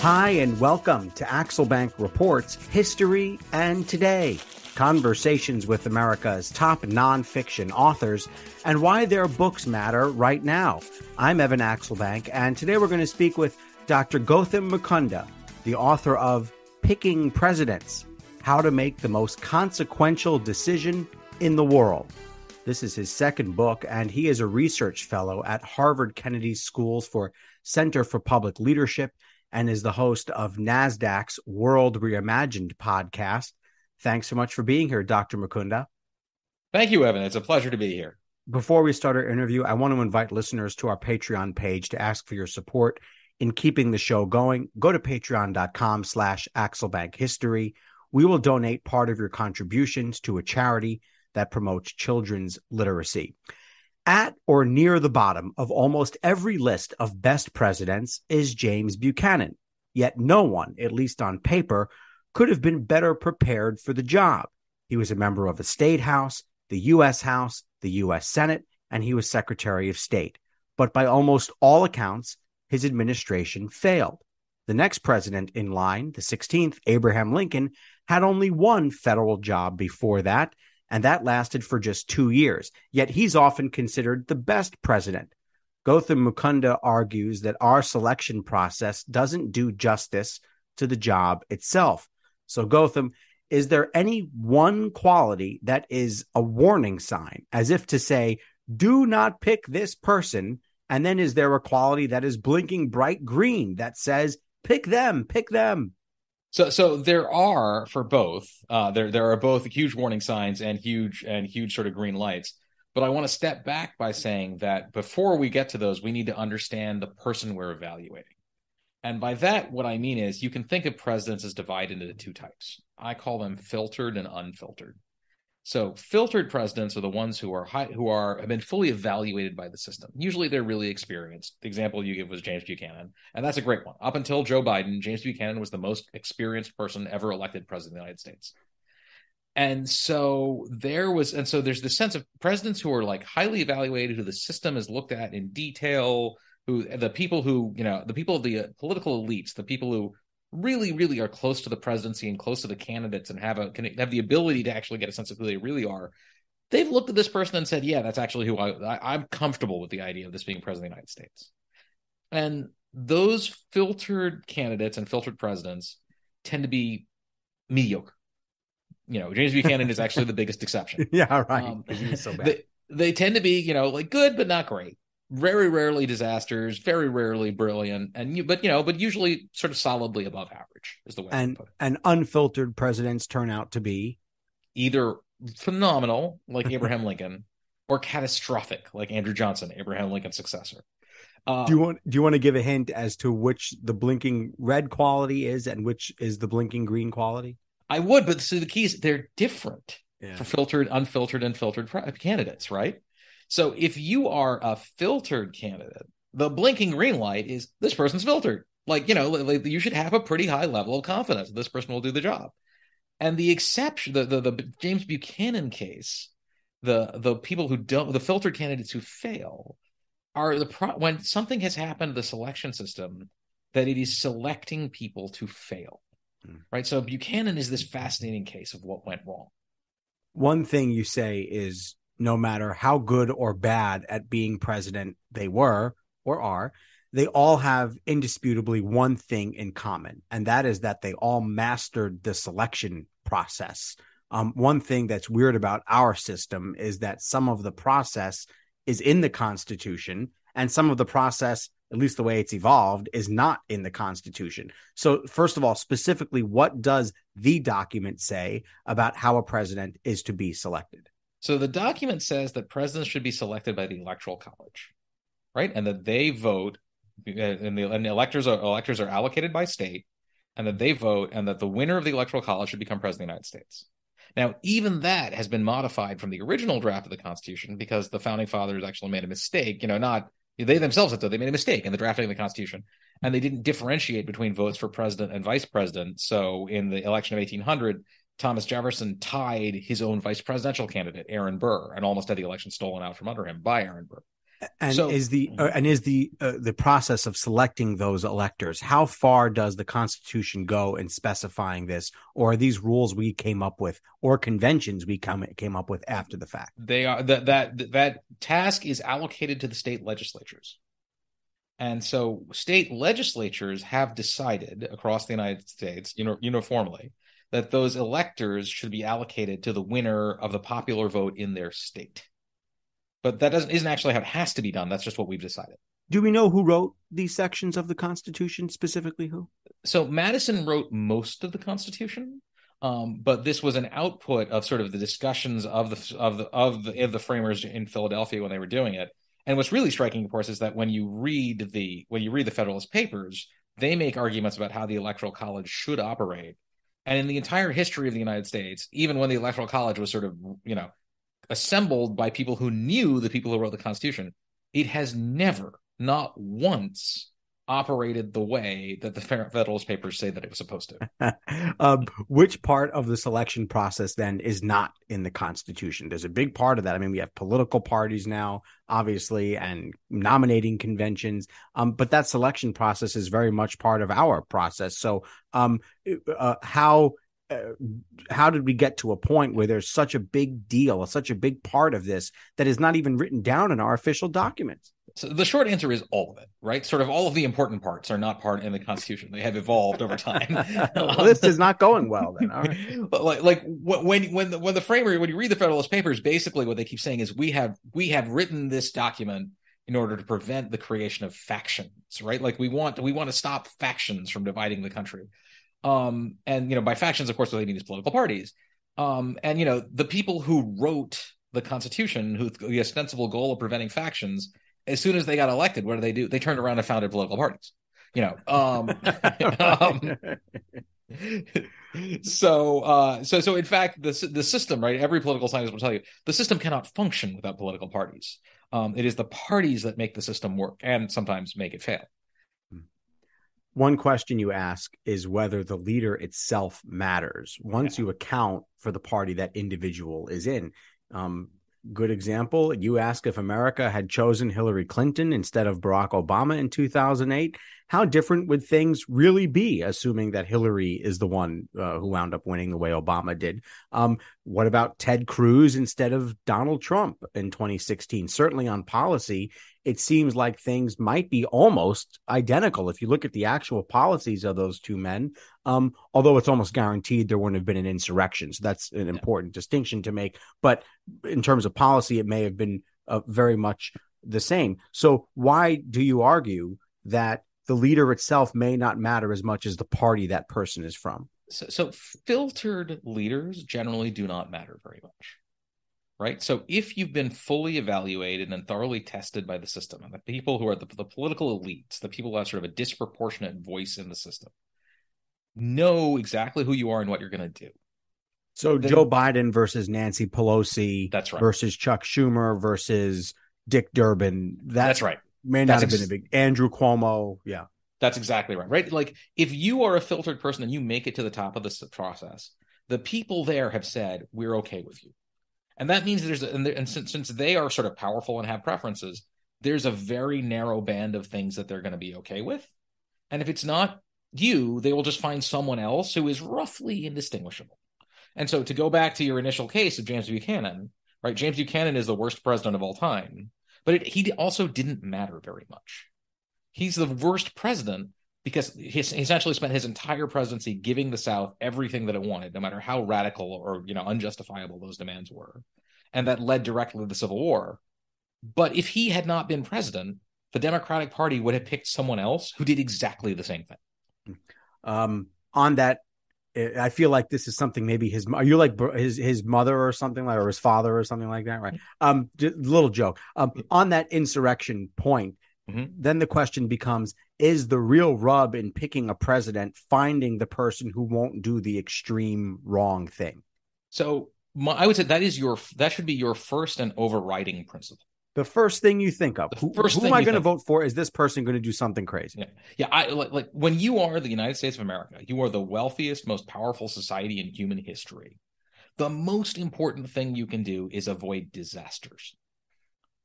Hi, and welcome to Axelbank Reports History and Today, conversations with America's top nonfiction authors and why their books matter right now. I'm Evan Axelbank, and today we're going to speak with Dr. Gautam Mukunda, the author of Picking Presidents, How to Make the Most Consequential Decision in the World. This is his second book, and he is a research fellow at Harvard Kennedy School's Center for Public Leadership and is the host of NASDAQ's World Reimagined podcast. Thanks so much for being here, Dr. Mukunda. Thank you, Evan. It's a pleasure to be here. Before we start our interview, I want to invite listeners to our Patreon page to ask for your support in keeping the show going. Go to patreon.com/AxelbankHistory. We will donate part of your contributions to a charity that promotes children's literacy. At or near the bottom of almost every list of best presidents is James Buchanan, yet no one, at least on paper, could have been better prepared for the job. He was a member of the State House, the U.S. House, the U.S. Senate, and he was Secretary of State. But by almost all accounts, his administration failed. The next president in line, the 16th, Abraham Lincoln, had only one federal job before that, and that lasted for just 2 years. Yet he's often considered the best president. Gautam Mukunda argues that our selection process doesn't do justice to the job itself. So Gautam, is there any one quality that is a warning sign, as if to say, do not pick this person? And then is there a quality that is blinking bright green that says, pick them, pick them? So there are for both. There are both huge warning signs and huge sort of green lights. But I want to step back by saying that before we get to those, we need to understand the person we're evaluating. And by that, what I mean is you can think of presidents as divided into two types. I call them filtered and unfiltered. So filtered presidents are the ones who have been fully evaluated by the system. Usually they're really experienced. The example you give was James Buchanan, and that's a great one. Up until Joe Biden, James Buchanan was the most experienced person ever elected president of the United States. And so there's this sense of presidents who are like highly evaluated, who the system has looked at in detail, the people of the political elites, the people who really, really are close to the presidency and close to the candidates and have the ability to actually get a sense of who they really are. They've looked at this person and said, yeah, that's actually who I'm comfortable with the idea of this being president of the United States. And those filtered candidates and filtered presidents tend to be mediocre. James Buchanan is actually the biggest exception. Yeah, right. He's so bad. They tend to be, good, but not great. Very rarely disasters, very rarely brilliant, but usually sort of solidly above average is the way I put it. And unfiltered presidents turn out to be either phenomenal, like Abraham Lincoln, or catastrophic, like Andrew Johnson, Abraham Lincoln's successor. Do you want to give a hint as to which the blinking red quality is and which is the blinking green quality? I would, but the key is they're different for filtered, unfiltered, and filtered candidates, right? So if you are a filtered candidate, the blinking green light is this person's filtered. You should have a pretty high level of confidence that this person will do the job. And the exception, the James Buchanan case, the people who don't, the filtered candidates who fail are when something has happened to the selection system that it is selecting people to fail, right? So Buchanan is this fascinating case of what went wrong. One thing you say is, no matter how good or bad at being president they were or are, they all have indisputably one thing in common, and that is that they all mastered the selection process. One thing that's weird about our system is that some of the process is in the Constitution, and some of the process, at least the way it's evolved, is not in the Constitution. So first of all, specifically, what does the document say about how a president is to be selected? So the document says that presidents should be selected by the Electoral College, right? And that they vote, and the electors are allocated by state, and that they vote, and that the winner of the Electoral College should become president of the United States. Now, even that has been modified from the original draft of the Constitution because the founding fathers actually made a mistake. They themselves have said they made a mistake in the drafting of the Constitution, and they didn't differentiate between votes for president and vice president. So in the election of 1800, Thomas Jefferson tied his own vice presidential candidate, Aaron Burr, and almost had the election stolen out from under him by Aaron Burr. And So is the process of selecting those electors, how far does the Constitution go in specifying this, or are these rules we came up with or conventions we came up with after the fact? they are that task is allocated to the state legislatures. And so state legislatures have decided across the United States, uniformly, that those electors should be allocated to the winner of the popular vote in their state. But that isn't actually how it has to be done. That's just what we've decided. Do we know who wrote these sections of the Constitution, specifically who? So Madison wrote most of the Constitution, but this was an output of sort of the discussions of the framers in Philadelphia when they were doing it. And what's really striking, of course, is that when you read the Federalist Papers, they make arguments about how the Electoral College should operate. And in the entire history of the United States, even when the Electoral College was sort of, assembled by people who knew the people who wrote the Constitution, it has never, not once, operated the way that the Federalist Papers say that it was supposed to. Which part of the selection process then is not in the Constitution? There's a big part of that. I mean, we have political parties now, obviously, and nominating conventions, but that selection process is very much part of our process. So how did we get to a point where there's such a big deal, such a big part of this that is not even written down in our official documents? So the short answer is all of it, right? Sort of all of the important parts are not part in the Constitution. They have evolved over time. Well, this is not going well then. All right. Like when you read the Federalist Papers, basically what they keep saying is we have written this document in order to prevent the creation of factions, right? Like we want to stop factions from dividing the country. And by factions, of course, what they mean is political parties. The people who wrote the Constitution, the ostensible goal of preventing factions, as soon as they got elected, what do? They turned around and founded political parties. So in fact, the system, right? Every political scientist will tell you the system cannot function without political parties. It is the parties that make the system work and sometimes make it fail. One question you ask is whether the leader itself matters once you account for the party that individual is in. Good example, you ask if America had chosen Hillary Clinton instead of Barack Obama in 2008, how different would things really be, assuming that Hillary is the one who wound up winning the way Obama did? What about Ted Cruz instead of Donald Trump in 2016? Certainly on policy, it seems like things might be almost identical. If you look at the actual policies of those two men, although it's almost guaranteed there wouldn't have been an insurrection. So that's an important distinction to make. But in terms of policy, it may have been very much the same. So why do you argue that the leader itself may not matter as much as the party that person is from? So filtered leaders generally do not matter very much, right? So if you've been fully evaluated and thoroughly tested by the system, and the people who are the political elites, the people who have sort of a disproportionate voice in the system, know exactly who you are and what you're going to do. So Joe Biden versus Nancy Pelosi, that's right, versus Chuck Schumer versus Dick Durbin. That's right. May not have been a big Andrew Cuomo. Yeah. That's exactly right. Right. Like if you are a filtered person and you make it to the top of this process, the people there have said, we're okay with you. And that means since they are sort of powerful and have preferences, there's a very narrow band of things that they're going to be okay with. And if it's not you, they will just find someone else who is roughly indistinguishable. And so to go back to your initial case of James Buchanan, right? James Buchanan is the worst president of all time. But he also didn't matter very much. He's the worst president because he essentially spent his entire presidency giving the South everything that it wanted, no matter how radical or unjustifiable those demands were. And that led directly to the Civil War. But if he had not been president, the Democratic Party would have picked someone else who did exactly the same thing. On that, I feel like this is something maybe are you like his mother or something like, or his father or something like that, right? Little joke. On that insurrection point, then the question becomes, is the real rub in picking a president finding the person who won't do the extreme wrong thing? So I would say that should be your first and overriding principle. The first thing you think of. Who am I going to vote for? Is this person going to do something crazy? Yeah. Like when you are the United States of America, you are the wealthiest, most powerful society in human history. The most important thing you can do is avoid disasters.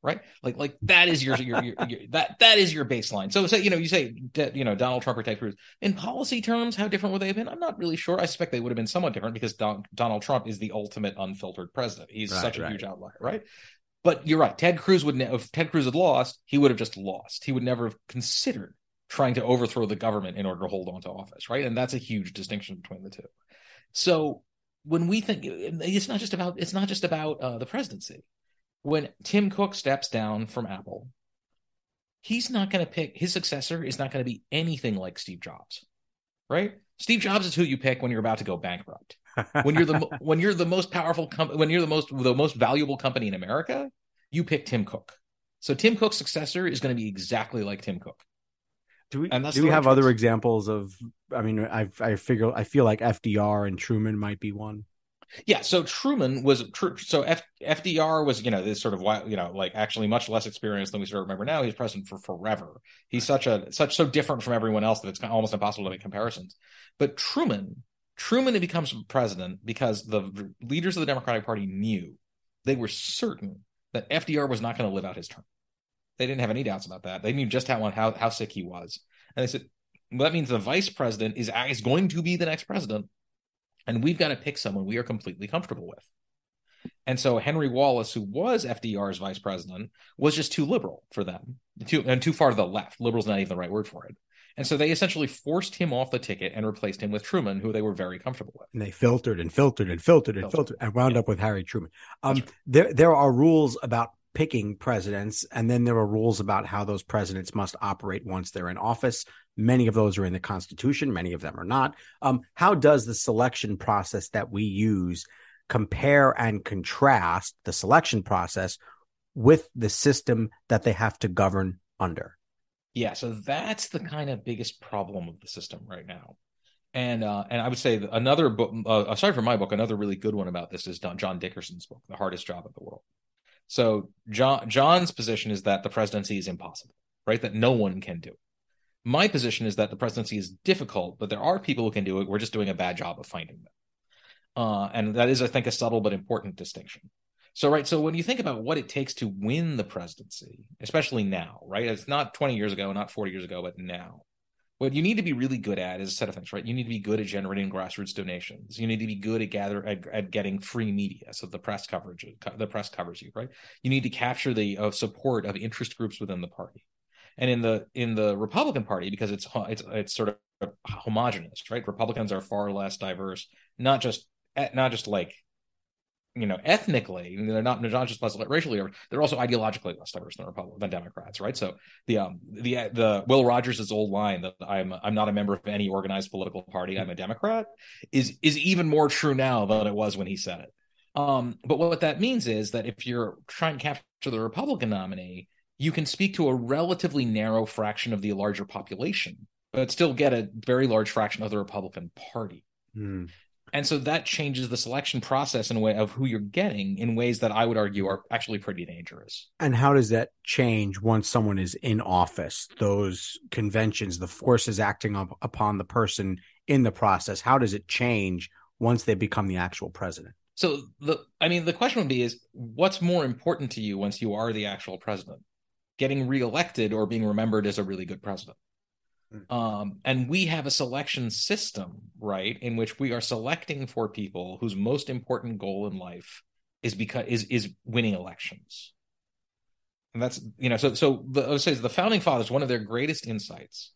right? Like that is your that is your baseline. So you say Donald Trump or Ted Cruz in policy terms, how different would they have been? I'm not really sure. I suspect they would have been somewhat different because Donald Trump is the ultimate unfiltered president. He's such a huge outlier, right? But you're right. Ted Cruz if Ted Cruz had lost, he would have just lost. He would never have considered trying to overthrow the government in order to hold on to office, right? And that's a huge distinction between the two. So when we think it's not just about the presidency. When Tim Cook steps down from Apple, he's not going to pick his successor is not going to be anything like Steve Jobs, right? Steve Jobs is who you pick when you're about to go bankrupt. When you're the most powerful when you're the most valuable company in America, you pick Tim Cook. So Tim Cook's successor is going to be exactly like Tim Cook. Do we have other examples of? I mean, I feel like FDR and Truman might be one. Yeah, so Truman was FDR was this sort of like actually much less experienced than we sort of remember now. He's president for forever. He's so different from everyone else that it's almost impossible to make comparisons. But Truman becomes president because the leaders of the Democratic Party knew, they were certain that FDR was not going to live out his term. They didn't have any doubts about that. They knew just how sick he was, and they said, well, that means the vice president is going to be the next president. And we've got to pick someone we are completely comfortable with. And so Henry Wallace, who was FDR's vice president, was just too liberal for them, too far to the left. Liberal's not even the right word for it. And so they essentially forced him off the ticket and replaced him with Truman, who they were very comfortable with. And they filtered and wound up with Harry Truman. There are rules about picking presidents, and then there are rules about how those presidents must operate once they're in office. Many of those are in the Constitution. Many of them are not. How does the selection process that we use compare and contrast the selection process with the system that they have to govern under? Yeah, so that's the kind of biggest problem of the system right now. And I would say another book, aside from my book, another really good one about this is John Dickerson's book, The Hardest Job in the World. So John's position is that the presidency is impossible, right? That no one can do it. My position is that the presidency is difficult, but there are people who can do it. We're just doing a bad job of finding them. And that is, I think, a subtle but important distinction. So when you think about what it takes to win the presidency, especially now, right? It's not 20 years ago, not 40 years ago, but now. What you need to be really good at is a set of things, right? You need to be good at generating grassroots donations. You need to be good at getting free media, so the press covers you, right? You need to capture the support of interest groups within the party. And in the Republican Party, because it's sort of homogenous, right? Republicans are far less diverse, not just like ethnically. They're not just less racially. They're also ideologically less diverse than Democrats, right? So the Will Rogers' old line that I'm not a member of any organized political party, I'm a Democrat, is even more true now than it was when he said it. But what that means is that if you're trying to capture the Republican nominee, you can speak to a relatively narrow fraction of the larger population, but still get a very large fraction of the Republican Party. Mm. And so that changes the selection process in a way of who you're getting in ways that I would argue are actually pretty dangerous. And how does that change once someone is in office? Those conventions, the forces acting upon the person in the process, how does it change once they become the actual president? So the question would be what's more important to you once you are the actual president? Getting reelected or being remembered as a really good president? And we have a selection system, right, in which we are selecting for people whose most important goal in life is winning elections. And that's the founding fathers, one of their greatest insights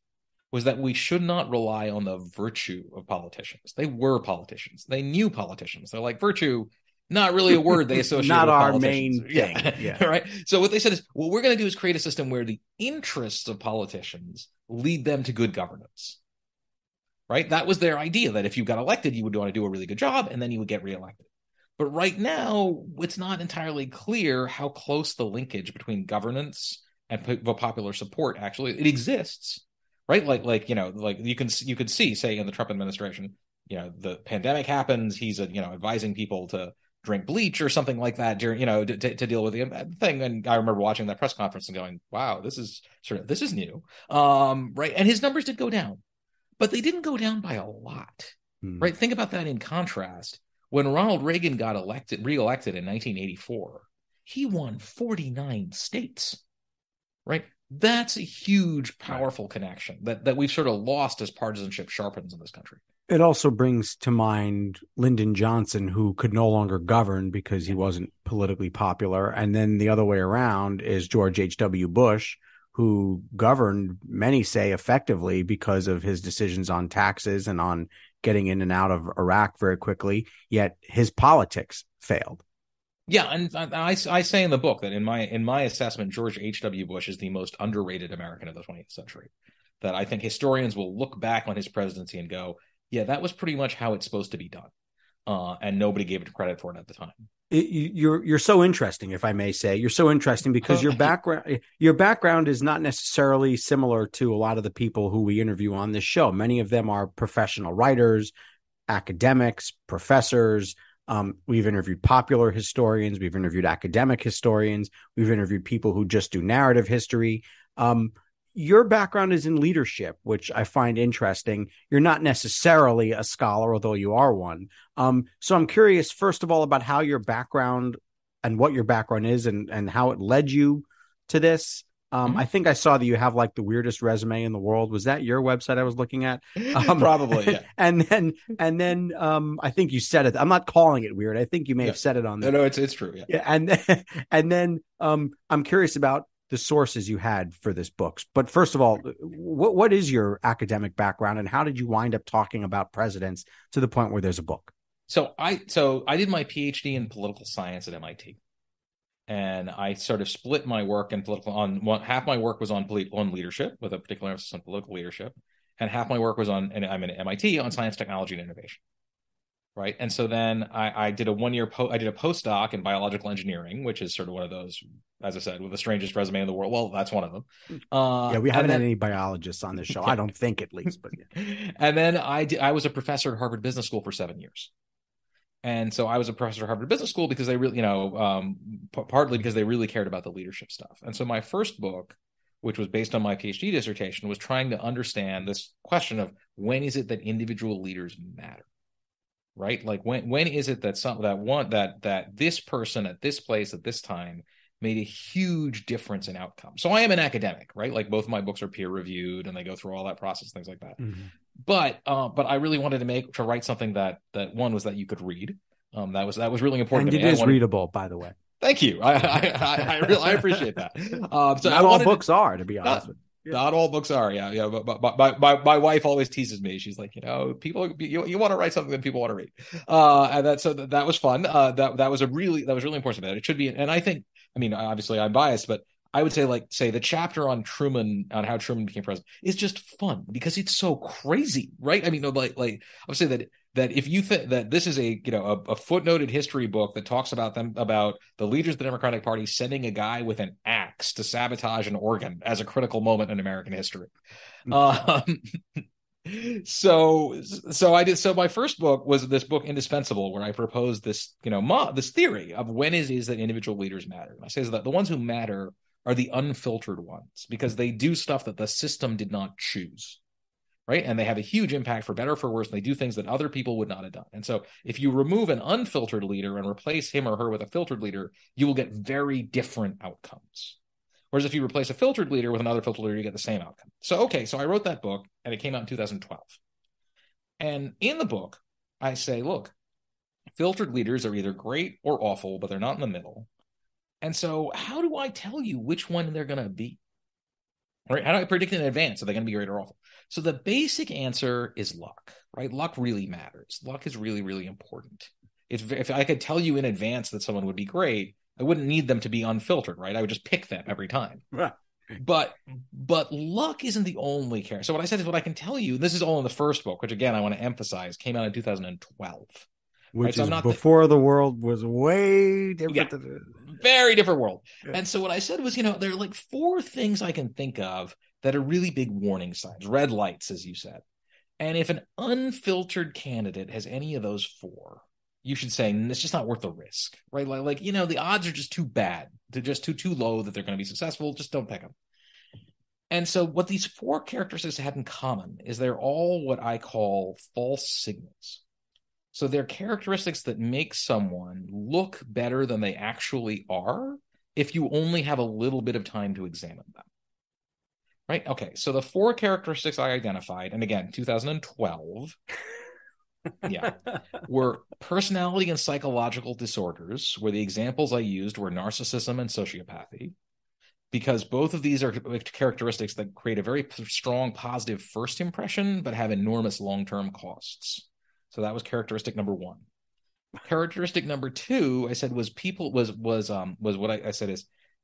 was that we should not rely on the virtue of politicians. They were politicians. They knew politicians. They're like, virtue, not really a word they associate not with our politicians. Main thing. Yeah. Right. So what they said is, what we're going to do is create a system where the interests of politicians lead them to good governance. Right. That was their idea, that if you got elected, you would want to do a really good job and then you would get reelected. But right now, it's not entirely clear how close the linkage between governance and popular support actually it exists. Right. Like you could see, say, in the Trump administration, the pandemic happens. He's advising people to drink bleach or something like that during, to deal with the thing. And I remember watching that press conference and going, wow, this is new. Right. And his numbers did go down, but they didn't go down by a lot. Right. Think about that in contrast. When Ronald Reagan got reelected in 1984, he won 49 states, right? That's a huge, powerful connection that we've sort of lost as partisanship sharpens in this country. It also brings to mind Lyndon Johnson, who could no longer govern because he wasn't politically popular. And then the other way around is George H.W. Bush, who governed, many say, effectively because of his decisions on taxes and on getting in and out of Iraq very quickly, yet his politics failed. Yeah, and I say in the book that in my assessment, George H.W. Bush is the most underrated American of the 20th century. That I think historians will look back on his presidency and go, yeah, that was pretty much how it's supposed to be done. And nobody gave it credit for it at the time. You're so interesting, if I may say. You're so interesting because your background is not necessarily similar to a lot of the people who we interview on this show. Many of them are professional writers, academics, professors. We've interviewed popular historians. We've interviewed academic historians. We've interviewed people who just do narrative history. Your background is in leadership, which I find interesting. You're not necessarily a scholar, although you are one. So I'm curious, first of all, about how your background and what your background is and how it led you to this. I think I saw that you have like the weirdest resume in the world. Was that your website I was looking at? Probably, yeah. And then I think you said it. I'm not calling it weird. I think you may have said it on there. No, it's true. Yeah. Yeah. And then I'm curious about the sources you had for this book. But first of all, what is your academic background and how did you wind up talking about presidents to the point where there's a book? So I did my PhD in political science at MIT. And I sort of split my work in half my work was on leadership with a particular emphasis on political leadership. And half my work was and I'm at MIT on science, technology, and innovation. Right. And so then I did a postdoc in biological engineering, which is sort of one of those, as I said, with the strangest resume in the world. Well, that's one of them. Yeah, we haven't had any biologists on this show. I don't think, at least. But yeah. And then I was a professor at Harvard Business School for 7 years. And so I was a professor at Harvard Business School because they really, partly because they really cared about the leadership stuff. And so my first book, which was based on my PhD dissertation, was trying to understand this question of when is it that individual leaders matter? Right? Like when is it that this person at this place at this time made a huge difference in outcome? So I am an academic, right? Like both of my books are peer reviewed and they go through all that process, things like that. Mm-hmm. But I really wanted to write something that one was that you could read. That was really important. And to me. It is readable, by the way. Thank you. I appreciate that. So not all books are, to be honest with you. Not all books are, yeah. But my wife always teases me. She's like, people, you want to write something that people want to read, and that was fun. That was really important to me. It should be, and I think, obviously I'm biased, but I would say the chapter on Truman, on how Truman became president, is just fun because it's so crazy, right? I would say that if you think that this is a footnoted history book that talks about the leaders of the Democratic Party sending a guy with an axe to sabotage an organ as a critical moment in American history. So I did. So my first book was this book Indispensable, where I proposed this this theory of when it is that individual leaders matter. And I say that the ones who matter are the unfiltered ones because they do stuff that the system did not choose. Right. And they have a huge impact for better or for worse. And they do things that other people would not have done. And so if you remove an unfiltered leader and replace him or her with a filtered leader, you will get very different outcomes. Whereas if you replace a filtered leader with another filtered leader, you get the same outcome. So I wrote that book and it came out in 2012. And in the book, I say, look, filtered leaders are either great or awful, but they're not in the middle. And so how do I tell you which one they're going to be? Right? How do I predict in advance? Are they going to be great or awful? So the basic answer is luck, right? Luck really matters. Luck is really, really important. If I could tell you in advance that someone would be great, I wouldn't need them to be unfiltered, right? I would just pick them every time. Right. But luck isn't the only care. So what I said is what I can tell you, this is all in the first book, which again, I want to emphasize, came out in 2012. Which is before the world was way different. Yeah, very different world. Yeah. And so what I said was, there are like 4 things I can think of that are really big warning signs, red lights, as you said. And if an unfiltered candidate has any of those 4, you should say, it's just not worth the risk, right? Like the odds are just too bad. They're just too low that they're going to be successful. Just don't pick them. And so what these 4 characteristics have in common is they're all what I call false signals. So they're characteristics that make someone look better than they actually are if you only have a little bit of time to examine them. Right? Okay, so the 4 characteristics I identified, and again, 2012, yeah, were personality and psychological disorders, where the examples I used were narcissism and sociopathy, because both of these are characteristics that create a very strong positive first impression, but have enormous long-term costs. So that was characteristic number 1. Characteristic number 2, I said, was people was what I said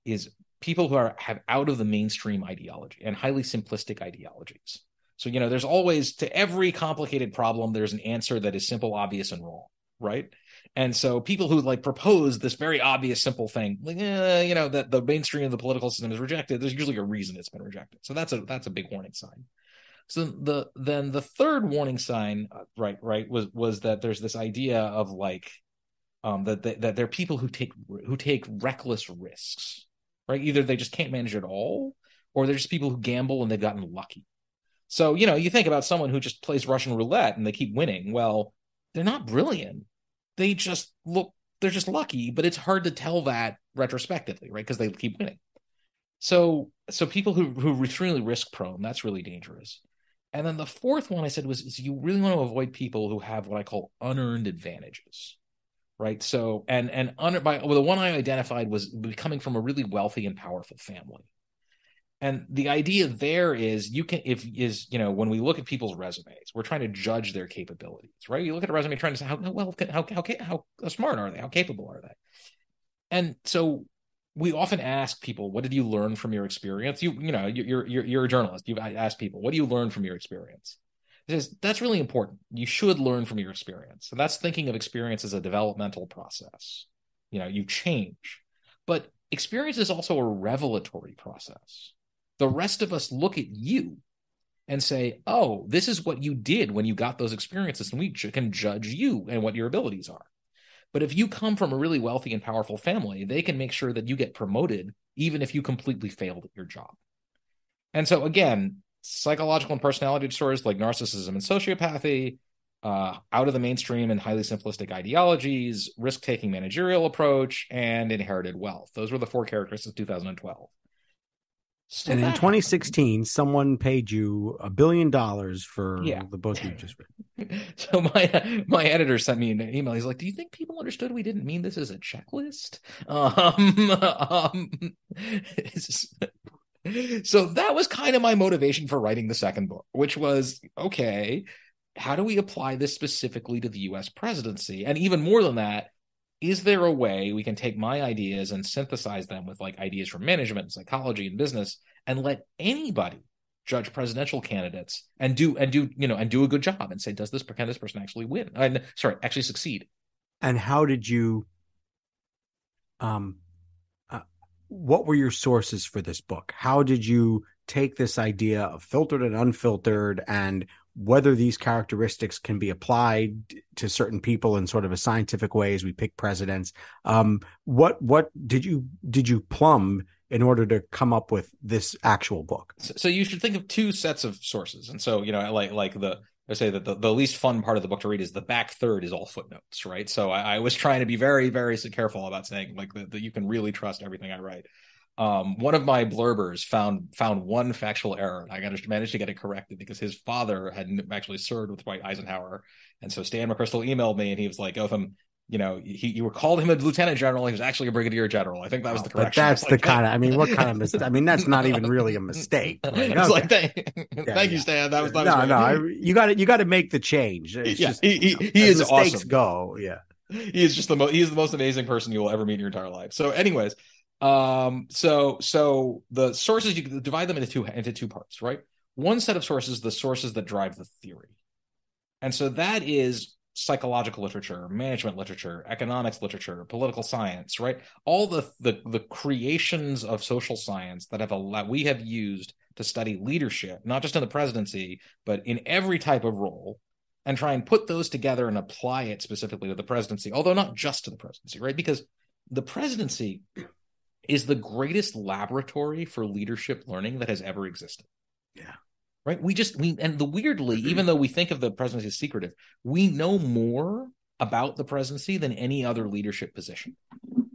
is people who have out of the mainstream ideology and highly simplistic ideologies. So, there's always, to every complicated problem, there's an answer that is simple, obvious, and wrong, right? And so people who propose this very obvious, simple thing, that the mainstream of the political system is rejected, there's usually a reason it's been rejected. So that's a big warning sign. So the third warning sign, right, was that there's this idea of that there are people who take reckless risks, right? Either they just can't manage it all, or they're just people who gamble and they've gotten lucky. So, you think about someone who just plays Russian roulette and they keep winning. Well, they're not brilliant. They're just lucky, but it's hard to tell that retrospectively, right? Because they keep winning. So people who are really risk prone, that's really dangerous. And then the fourth one I said is you really want to avoid people who have what I call unearned advantages, right? So, the one I identified was coming from a really wealthy and powerful family. And the idea there is when we look at people's resumes, we're trying to judge their capabilities, right? You look at a resume trying to say how smart are they? How capable are they? And so we often ask people, what did you learn from your experience? You're a journalist. You've asked people, what do you learn from your experience? That's really important. You should learn from your experience. So that's thinking of experience as a developmental process. You change. But experience is also a revelatory process. The rest of us look at you and say, oh, this is what you did when you got those experiences, and we can judge you and what your abilities are. But if you come from a really wealthy and powerful family, they can make sure that you get promoted even if you completely failed at your job. And so, again, psychological and personality disorders like narcissism and sociopathy, out of the mainstream and highly simplistic ideologies, risk-taking managerial approach, and inherited wealth. Those were the 4 characteristics of 2012. So and in 2016, someone paid you $1 billion for the book you just read. So my editor sent me an email. He's like, "Do you think people understood we didn't mean this as a checklist?" So that was kind of my motivation for writing the second book, which was, okay, how do we apply this specifically to the U.S. presidency? And even more than that, is there a way we can take my ideas and synthesize them with ideas from management, psychology, and business, and let anybody judge presidential candidates and do a good job and say, can this person actually win? Actually succeed? And how did you? What were your sources for this book? How did you take this idea of filtered and unfiltered, and whether these characteristics can be applied to certain people in sort of a scientific way as we pick presidents? What did you plumb in order to come up with this actual book? So you should think of 2 sets of sources. And so, I say that the least fun part of the book to read is the back third is all footnotes, right? So I was trying to be very, very careful about saying that you can really trust everything I write. One of my blurbers found one factual error, and I managed to get it corrected because his father had actually served with Dwight Eisenhower. And so Stan McChrystal emailed me and he was like, Gautam, you were called him a lieutenant general. He was actually a brigadier general. I think that was the correction. Thank you, Stan. That was you got to make the change. It's just, he is mistakes awesome. Go. Yeah. He is just he is the most amazing person you will ever meet in your entire life. So anyways, so the sources, you can divide them into two parts, right? One set of sources, the sources that drive the theory. And so that is psychological literature, management literature, economics literature, political science, right? All the creations of social science that we have used to study leadership, not just in the presidency, but in every type of role, and try and put those together and apply it specifically to the presidency, although not just to the presidency, right? Because the presidency is the greatest laboratory for leadership learning that has ever existed. Yeah. Right. Weirdly, even though we think of the presidency as secretive, we know more about the presidency than any other leadership position,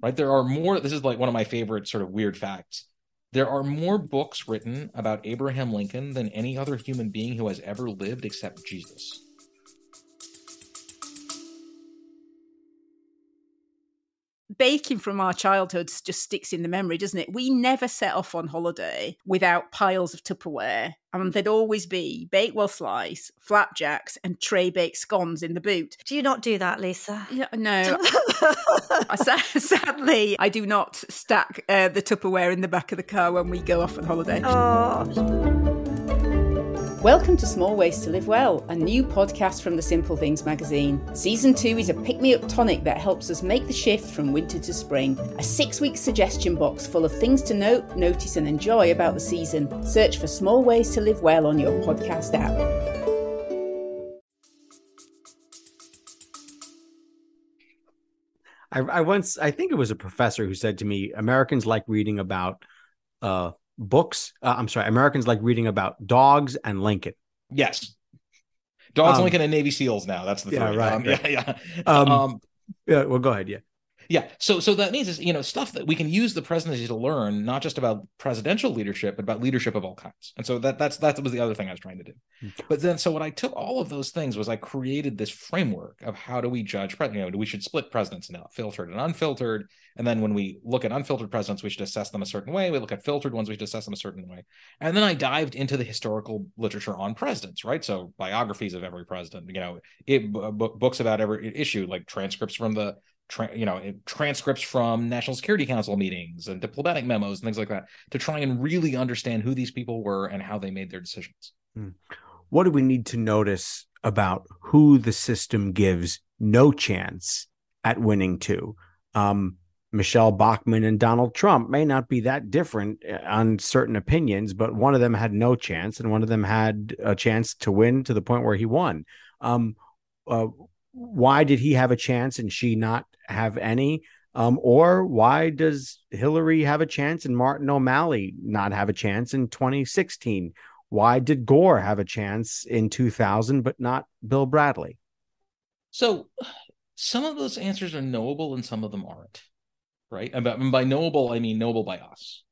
right? There are more, this is like one of my favorite sort of weird facts. There are more books written about Abraham Lincoln than any other human being who has ever lived except Jesus. Baking from our childhoods just sticks in the memory, doesn't it? We never set off on holiday without piles of Tupperware. And there'd always be Bakewell slice, flapjacks, and tray baked scones in the boot. Do you not do that, Lisa? Yeah, no. Sadly, I do not stack the Tupperware in the back of the car when we go off on holiday. Oh. Welcome to Small Ways to Live Well, a new podcast from the Simple Things magazine. Season 2 is a pick-me-up tonic that helps us make the shift from winter to spring. A 6-week suggestion box full of things to note, notice and enjoy about the season. Search for Small Ways to Live Well on your podcast app. I think it was a professor who said to me, Americans like reading about books. Americans like reading about dogs and Lincoln. Yes. Dogs, Lincoln, and Navy SEALs now. That's the three. Right. Yeah. Well, go ahead. Yeah. Yeah. So that means is, stuff that we can use the presidency to learn, not just about presidential leadership, but about leadership of all kinds. And so that was the other thing I was trying to do. But then, so what I took all of those things was I created this framework of how do we judge, we should split presidents into filtered and unfiltered. And then when we look at unfiltered presidents, we should assess them a certain way. We look at filtered ones, we should assess them a certain way. And then I dived into the historical literature on presidents, right? So biographies of every president, books about every issue, like transcripts from the transcripts from National Security Council meetings and diplomatic memos and things like that, to try and really understand who these people were and how they made their decisions. What do we need to notice about who the system gives no chance at winning to? Michelle Bachmann and Donald Trump may not be that different on certain opinions, but one of them had no chance and one of them had a chance to win to the point where he won. Why did he have a chance and she not have any? Or why does Hillary have a chance and Martin O'Malley not have a chance in 2016? Why did Gore have a chance in 2000 but not Bill Bradley? So some of those answers are knowable and some of them aren't, right? And by knowable, I mean knowable by us.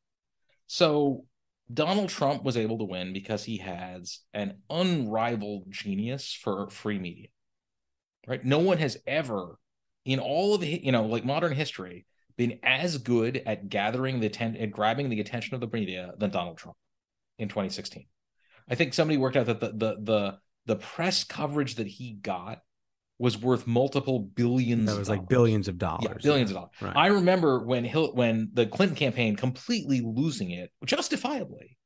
So Donald Trump was able to win because he has an unrivaled genius for free media. Right? No one has ever, in all of modern history, been as good at grabbing the attention of the media than Donald Trump in 2016. I think somebody worked out that the press coverage that he got was worth multiple billions. That was like billions of dollars. Yeah, billions of dollars. Right. I remember when the Clinton campaign completely losing it, justifiably,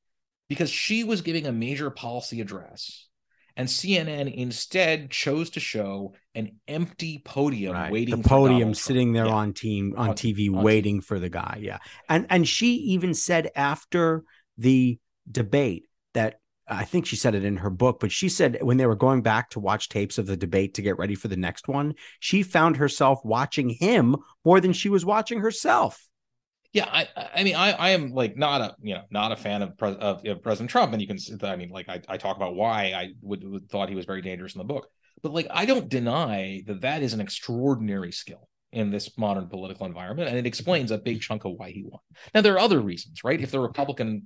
because she was giving a major policy address. And CNN instead chose to show an empty podium waiting. The podium for Donald sitting there Trump. on TV waiting for the guy. Yeah. And she even said after the debate that, I think she said it in her book, but she said when they were going back to watch tapes of the debate to get ready for the next one, she found herself watching him more than she was watching herself. Yeah, I am like not a fan of President Trump, and you can, I talk about why I would thought he was very dangerous in the book, but I don't deny that is an extraordinary skill in this modern political environment, and it explains a big chunk of why he won. Now there are other reasons, right? If the Republican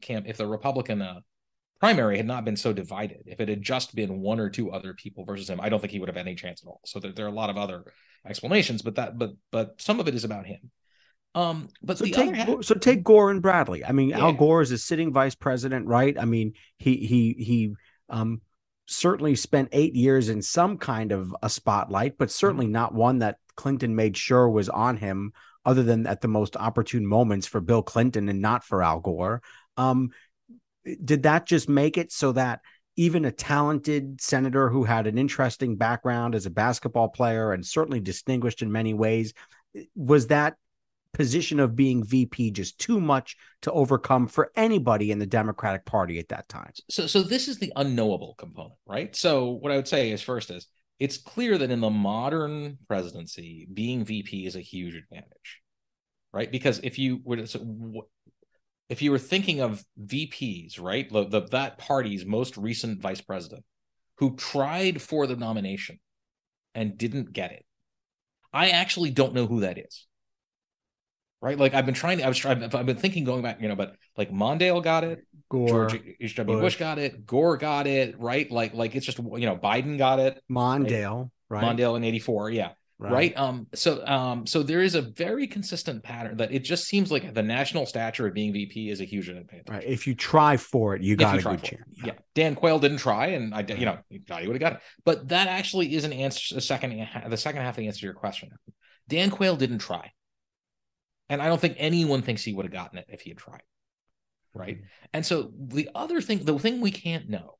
primary had not been so divided, if it had just been one or two other people versus him, I don't think he would have any chance at all. So there are a lot of other explanations, but some of it is about him. But take Gore and Bradley. I mean, Yeah. Al Gore is a sitting vice president, right? I mean, he certainly spent 8 years in some kind of a spotlight, but certainly not one that Clinton made sure was on him, other than at the most opportune moments for Bill Clinton and not for Al Gore. Did that just make it so that even a talented senator who had an interesting background as a basketball player and certainly distinguished in many ways, was that position of being VP just too much to overcome for anybody in the Democratic Party at that time? So this is the unknowable component, right? So what I would say is, first is, it's clear that in the modern presidency, being VP is a huge advantage, right? Because if you were thinking of VPs, right, that party's most recent vice president who tried for the nomination and didn't get it, I actually don't know who that is. Right? Like I've been thinking going back, but like Mondale got it, Gore, George H.W. Bush got it, Gore got it, right? Like it's just Biden got it. Mondale, right? Mondale in 84, yeah. Right. So there is a very consistent pattern that it just seems like the national stature of being VP is a huge advantage. Right. If you try for it, you got a good chance. Yeah. Dan Quayle didn't try, and he would have got it. But that actually is the second half of the answer to your question. Dan Quayle didn't try. And I don't think anyone thinks he would have gotten it if he had tried. Right. And so the thing we can't know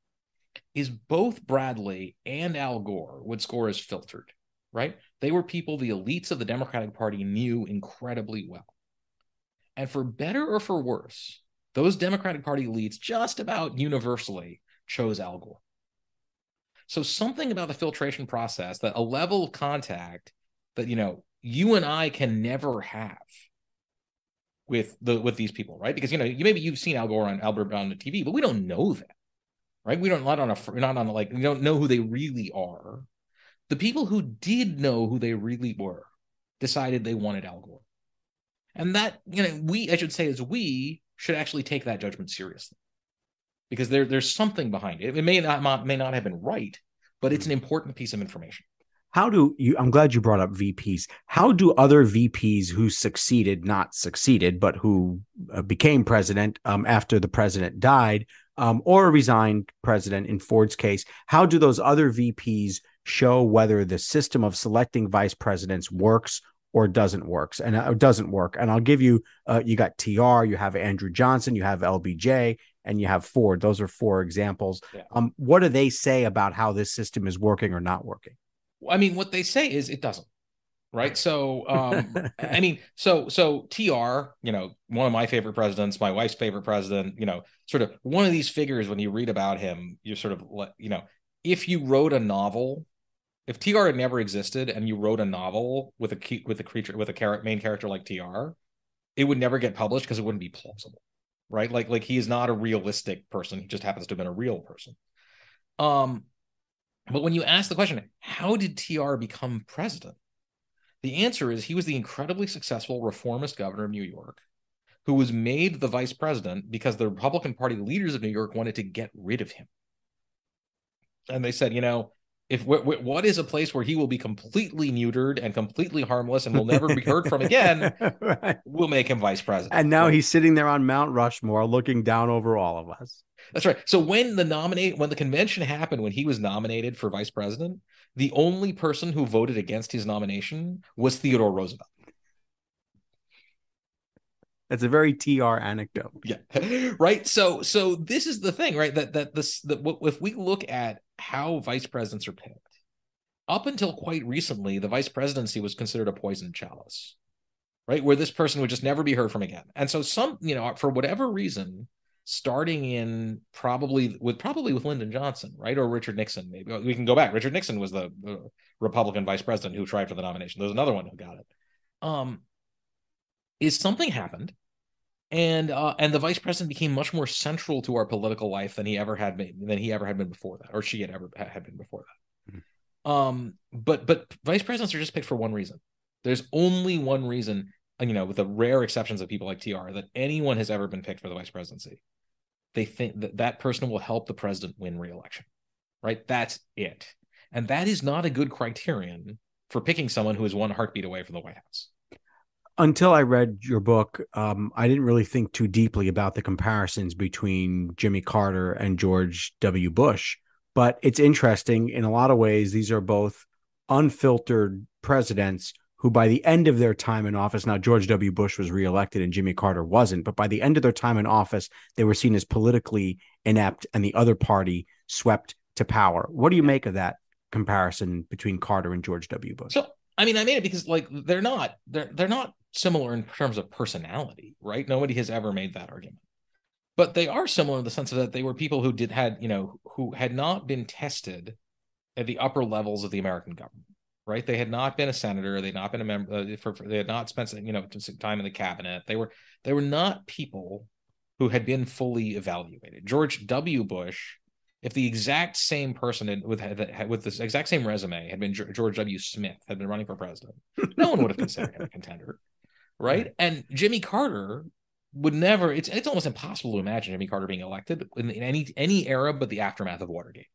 is both Bradley and Al Gore would score as filtered. Right. They were people the elites of the Democratic Party knew incredibly well. And for better or for worse, those Democratic Party elites just about universally chose Al Gore. So something about the filtration process, that a level of contact that, you and I can never have with these people, right? Because, maybe you've seen Al Gore on the TV, but we don't know that, right? We don't know who they really are. The people who did know who they really were decided they wanted Al Gore. And that, we should actually take that judgment seriously, because there's something behind it. It may not have been right, but it's an important piece of information. I'm glad you brought up VPs. How do other VPs who but who became president after the president died, or a resigned president in Ford's case, how do those other VPs show whether the system of selecting vice presidents works or doesn't work? And I'll give you, you got TR, you have Andrew Johnson, you have LBJ, and you have Ford. Those are 4 examples. Yeah. What do they say about how this system is working or not working? I mean, what they say is it doesn't. Right. So, so TR, one of my favorite presidents, my wife's favorite president, sort of one of these figures, when you read about him, you're sort of, if you wrote a novel, if TR had never existed and you wrote a novel with a main character like TR, it would never get published because it wouldn't be plausible. Right. Like he is not a realistic person. He just happens to have been a real person. But when you ask the question, how did TR become president? The answer is he was the incredibly successful reformist governor of New York, who was made the vice president because the Republican Party leaders of New York wanted to get rid of him. And they said, what is a place where he will be completely neutered and completely harmless and will never be heard from again, right. We'll make him vice president. And now he's sitting there on Mount Rushmore looking down over all of us. That's right. So when the convention happened, when he was nominated for vice president, the only person who voted against his nomination was Theodore Roosevelt. That's a very TR anecdote. Yeah. Right. So this is the thing, right? That if we look at how vice presidents are picked, up until quite recently, the vice presidency was considered a poisoned chalice, right? Where this person would just never be heard from again. And so for whatever reason, starting in probably with Lyndon Johnson, right? Or Richard Nixon, maybe we can go back. Richard Nixon was the Republican vice president who tried for the nomination. There's another one who got it. Is something happened, and the vice president became much more central to our political life than he ever had been before that, or she had been before that. Mm-hmm. But vice presidents are just picked for one reason. There's only one reason, with the rare exceptions of people like TR, that anyone has ever been picked for the vice presidency. They think that person will help the president win re-election, right? That's it. And that is not a good criterion for picking someone who is one heartbeat away from the White House. Until I read your book, I didn't really think too deeply about the comparisons between Jimmy Carter and George W. Bush. But it's interesting. In a lot of ways, these are both unfiltered presidents who, by the end of their time in office, now George W. Bush was reelected and Jimmy Carter wasn't, but by the end of their time in office, they were seen as politically inept and the other party swept to power. What do you make of that comparison between Carter and George W. Bush? So, I made it because they're not similar in terms of personality, right? Nobody has ever made that argument. But they are similar in the sense that they were people who had not been tested at the upper levels of the American government, right? They had not been a senator, they had not been a member, they had not spent time in the cabinet. They were not people who had been fully evaluated. George W. Bush if the exact same person with this exact same resume had been George W. Smith, had been running for president, no one would have considered him a contender, right? And Jimmy Carter would never. It's almost impossible to imagine Jimmy Carter being elected in any era but the aftermath of Watergate,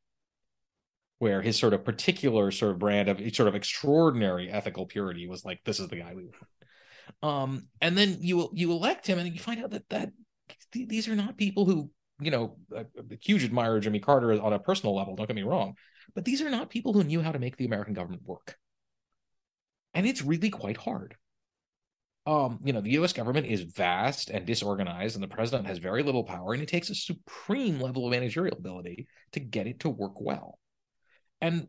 where his sort of particular sort of brand of sort of extraordinary ethical purity was like, this is the guy we want. And then you elect him, and you find out that these are not people who, a huge admirer of Jimmy Carter on a personal level, don't get me wrong, but these are not people who knew how to make the American government work. And it's really quite hard. The U.S. government is vast and disorganized, and the president has very little power, and it takes a supreme level of managerial ability to get it to work well. And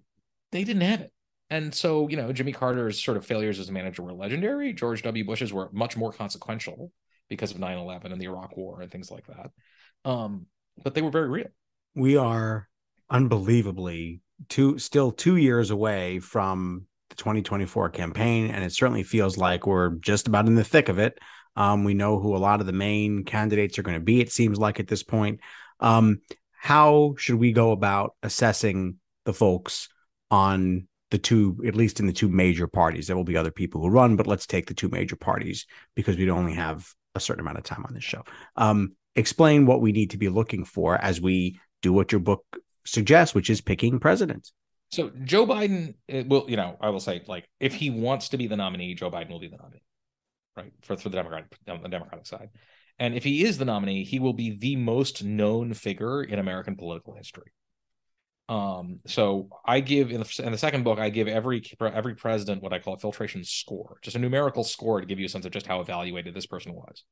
they didn't have it. And so, Jimmy Carter's sort of failures as a manager were legendary. George W. Bush's were much more consequential because of 9/11 and the Iraq War and things like that. But they were very real. We are unbelievably still 2 years away from the 2024 campaign, and it certainly feels like we're just about in the thick of it. We know who a lot of the main candidates are going to be, it seems like, at this point. How should we go about assessing the folks on the two, at least in the two major parties? There will be other people who run, but let's take the two major parties because we only have a certain amount of time on this show. Explain what we need to be looking for as we do what your book suggests, which is picking presidents. So Joe Biden will, I will say, like, if he wants to be the nominee, Joe Biden will be the nominee, right? For the Democratic side. And if he is the nominee, he will be the most known figure in American political history. So I give in the second book, I give every president what I call a filtration score, just a numerical score to give you a sense of just how evaluated this person was.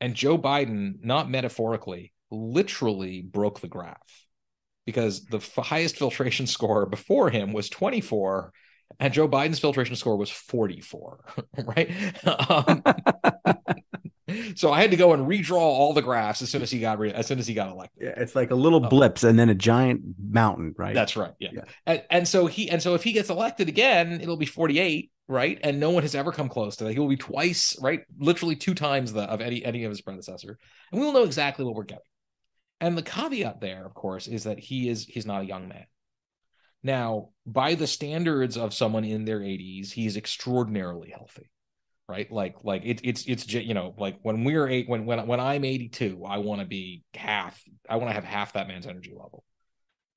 And Joe Biden, not metaphorically, literally broke the graph, because the highest filtration score before him was 24, and Joe Biden's filtration score was 44, right? So I had to go and redraw all the graphs as soon as he got elected. Yeah, it's like a little blips and then a giant mountain, right? That's right. Yeah. And so if he gets elected again, it'll be 48, right? And no one has ever come close to that. He will be twice, right? Literally 2 times of any of his predecessor, and we will know exactly what we're getting. And the caveat there, of course, is that he's not a young man. Now, by the standards of someone in their 80s, he's extraordinarily healthy. Right, like it's like when I'm 82, I want to have half that man's energy level.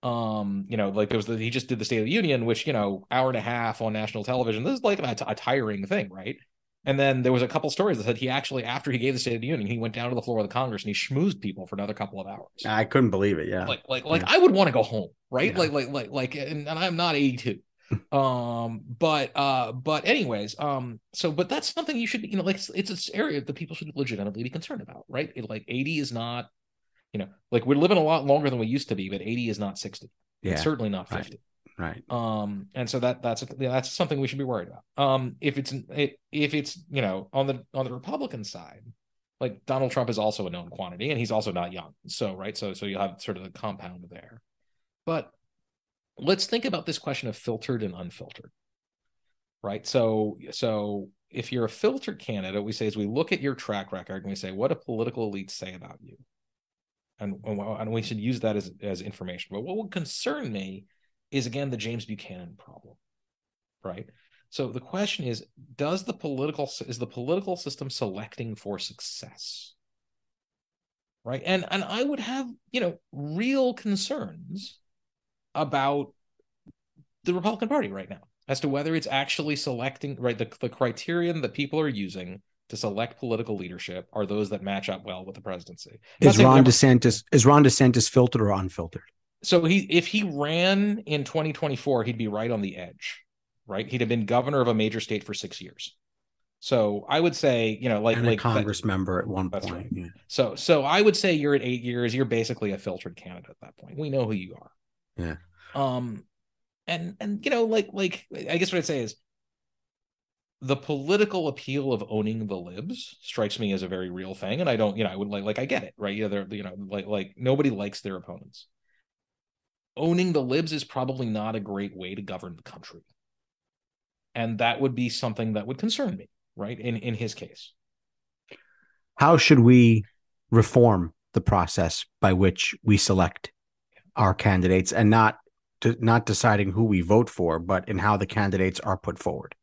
Like he just did the State of the Union, which hour and a half on national television. This is like a tiring thing, right? And then there was a couple stories that said he actually, after he gave the State of the Union, he went down to the floor of the Congress and he schmoozed people for another couple of hours. I couldn't believe it. Yeah, like I would want to go home, right? Yeah. And I'm not 82. But anyways, but that's something you should, it's an area that people should legitimately be concerned about, right? 80 is not, we're living a lot longer than we used to be, but 80 is not 60. Yeah, it's certainly not 50. Right. And so that's something we should be worried about. If it's on the Republican side, like Donald Trump is also a known quantity, and he's also not young. So, right. So you'll have sort of the compound there, but let's think about this question of filtered and unfiltered, right? So if you're a filtered candidate, we say, as we look at your track record and we say, what do political elites say about you? And we should use that as information. But what would concern me is, again, the James Buchanan problem, right? So the question is, is the political system selecting for success? Right. And I would have, real concerns about the Republican Party right now as to whether it's actually selecting, right, the criterion that people are using to select political leadership are those that match up well with the presidency. Is Ron DeSantis filtered or unfiltered? So if he ran in 2024, he'd be right on the edge, right? He'd have been governor of a major state for 6 years. So I would say, and a Congress member at one point. Right. Yeah. So I would say you're at 8 years. You're basically a filtered candidate at that point. We know who you are. Yeah. And I guess what I'd say is the political appeal of owning the libs strikes me as a very real thing. And I don't, I would I get it, right? They're, nobody likes their opponents. Owning the libs is probably not a great way to govern the country. And that would be something that would concern me, right? In his case. How should we reform the process by which we select our candidates and not deciding who we vote for, but in how the candidates are put forward?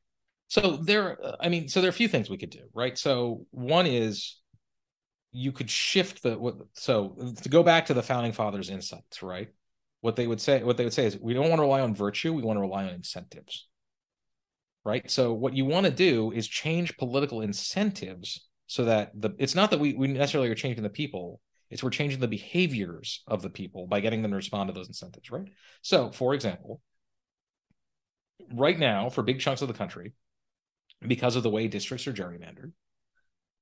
So there are a few things we could do, right? So one is you could shift so to go back to the founding fathers' insights, right? What they would say is we don't want to rely on virtue, we want to rely on incentives, right? So what you want to do is change political incentives so that it's not that we necessarily are changing the people, it's we're changing the behaviors of the people by getting them to respond to those incentives, right? So, for example, right now, for big chunks of the country, because of the way districts are gerrymandered,